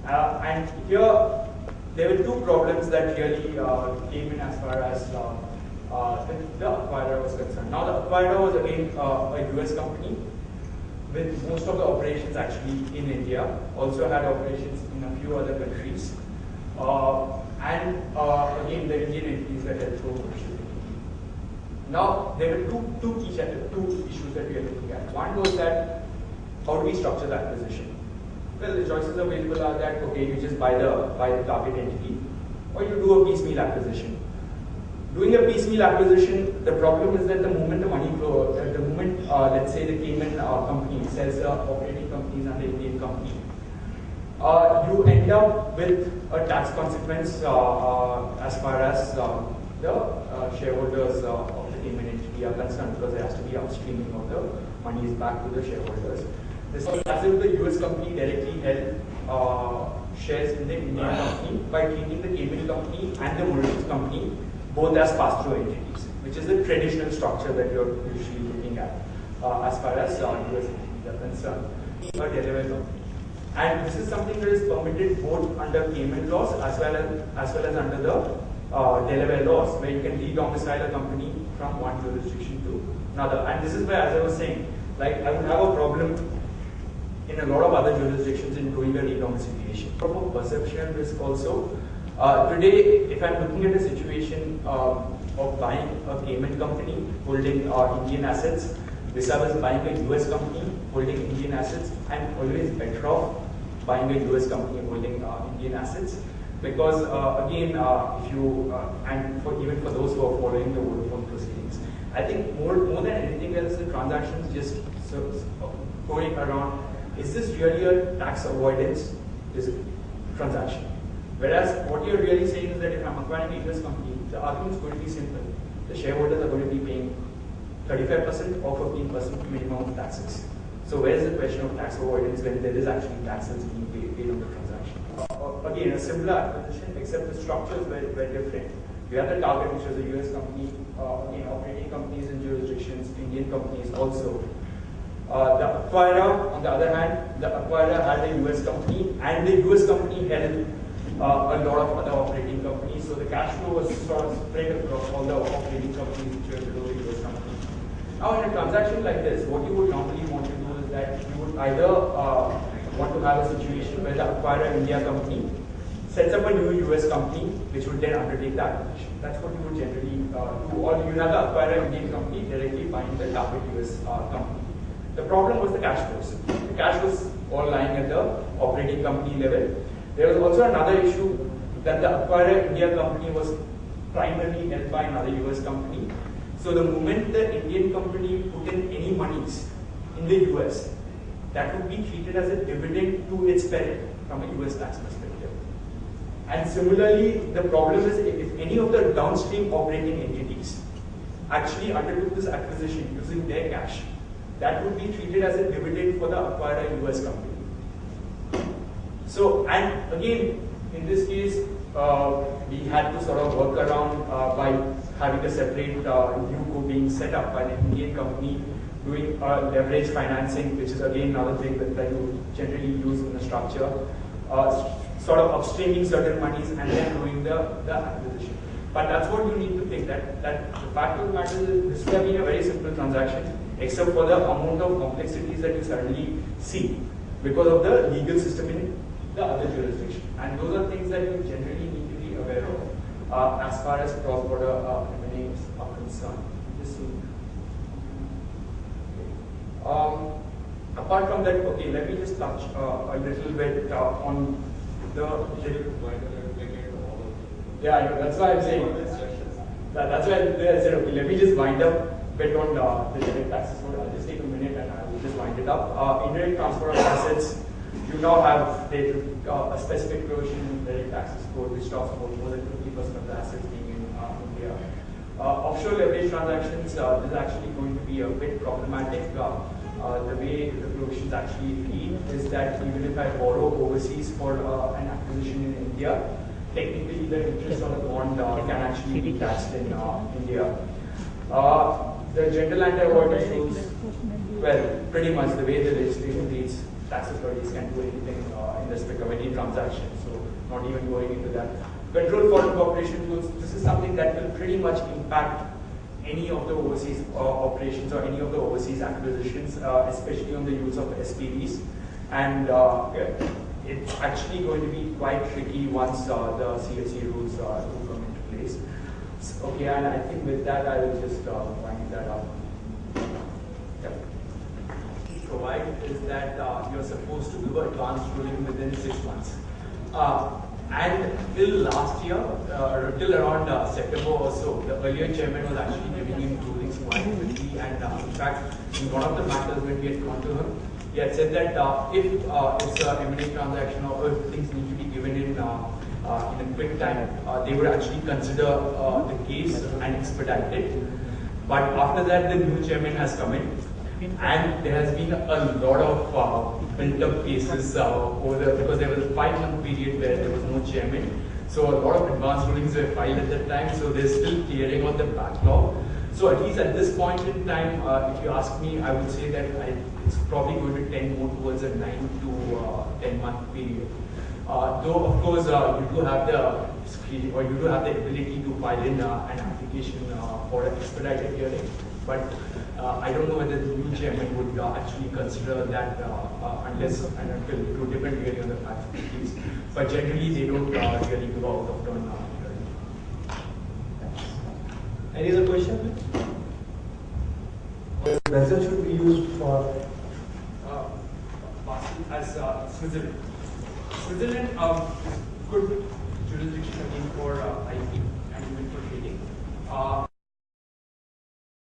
And here, there were two problems that really came in as far as the acquirer was concerned. Now, the acquirer was again a US company with most of the operations actually in India, also had operations in a few other countries. And again, the Indian entities that had through ownership. Now, there were two issues that we are looking at. One was that, how do we structure the acquisition? Well, the choices available are that, okay, you just buy the target entity, or you do a piecemeal acquisition. Doing a piecemeal acquisition, the problem is that the moment the money flow, the moment, let's say the Cayman company sells the operating companies and the Indian company, you end up with a tax consequence as far as the shareholders of the Cayman entity are concerned, because there has to be upstreaming of the monies back to the shareholders. This is as if the US company directly held shares in the Indian company by treating the Cayman company and the Mauritius company both as pass-through entities, which is the traditional structure that you're usually looking at as far as US entities are concerned, or Delaware company. And this is something that is permitted both under Cayman laws as well as under the Delaware laws, where you can re-domicile a company from one jurisdiction to another. And this is where, as I was saying, like I would have a problem in a lot of other jurisdictions in doing a re-domiciliation. From a perception risk also, today, if I'm looking at a situation of buying a Cayman company holding Indian assets, versus buying a US company holding Indian assets, I'm always better off buying a US company holding Indian assets. Because again, if you and even for those who are following the Vodafone proceedings, I think more than anything else, the transactions just going around. Is this really a tax avoidance transaction? Whereas what you're really saying is that if I'm acquiring a US company, the argument is going to be simple. The shareholders are going to be paying 35% or 15% minimum taxes. So where is the question of tax avoidance when there is actually taxes being paid on the transaction? Again, a similar acquisition, except the structure is very different. We have the target, which was a US company, again, operating companies in jurisdictions, Indian companies also. The acquirer, on the other hand, the acquirer had a US company, and the US company held a lot of other operating companies. So the cash flow was sort of spread across all the operating companies which were below the US company. Now, in a transaction like this, what you would normally want to do is that you would either want to have a situation where the acquirer India company sets up a new US company which would then undertake the acquisition. That's what you would generally do. Or you have the acquirer Indian company directly buying the target US company. The problem was the cash flows. The cash was all lying at the operating company level. There was also another issue that the acquirer India company was primarily held by another US company. So the moment the Indian company put in any monies in the US, that would be treated as a dividend to its parent from a US tax perspective. And similarly, the problem is if any of the downstream operating entities actually undertook this acquisition using their cash, that would be treated as a dividend for the acquirer US company. So, and again, in this case, we had to sort of work around by having a separate UCO being set up by the Indian company, doing leverage financing, which is again another thing that you generally use in the structure, sort of upstreaming certain monies and then doing the acquisition. But that's what you need to think, that the fact of the matter is this would have been a very simple transaction, except for the amount of complexities that you suddenly see because of the legal system in the other jurisdiction. And those are things that you generally need to be aware of as far as cross-border M&As are concerned. Apart from that, okay, let me just touch a little bit on the... Yeah, that's why I'm saying. That's why I said, okay, let me just wind up a bit on the direct taxes code. I'll just take a minute and I will just wind it up. Indirect transfer of assets, you now have a specific provision in the direct taxes code which talks about more than 50% of the assets being in India. Offshore leverage transactions, this is actually going to be a bit problematic. The way the provisions actually read is that even if I borrow overseas for an acquisition in India, technically the interest on the bond can actually be taxed in India. The general anti-avoidance rules, well, pretty much the way the legislation reads, tax authorities can do anything in respect of any transaction. So not even going into that. Control foreign corporation rules. This is something that will pretty much impact any of the overseas operations or any of the overseas acquisitions, especially on the use of SPVs. And it's actually going to be quite tricky once the CFC rules do come into place. So, okay, and I think with that I will just wind that up. Provide is that you're supposed to do advanced ruling within 6 months. And till last year, till around September or so, the earlier chairman was actually giving him rulings quite quickly. And in fact, in one of the matters when we had gone to him, he had said that if it's an M&A transaction or if things need to be given in a quick time, they would actually consider the case and expedite it. But after that, the new chairman has come in. And there has been a lot of built-up cases over there because there was a 5-month period where there was no chairman. So a lot of advanced rulings were filed at that time. So they're still clearing out the backlog. So at least at this point in time, if you ask me, I would say that it's probably going to tend more towards a 9 to 10-month period. Though of course you do have the ability to file in an application for an expedited hearing. But I don't know whether the new chairman would actually consider that unless and until it would depend really on the facts of the case. But generally, they don't really go out of turn hearing. Any other question? Vessel should be used for as Switzerland. Switzerland is good jurisdiction again for IP and even for trading.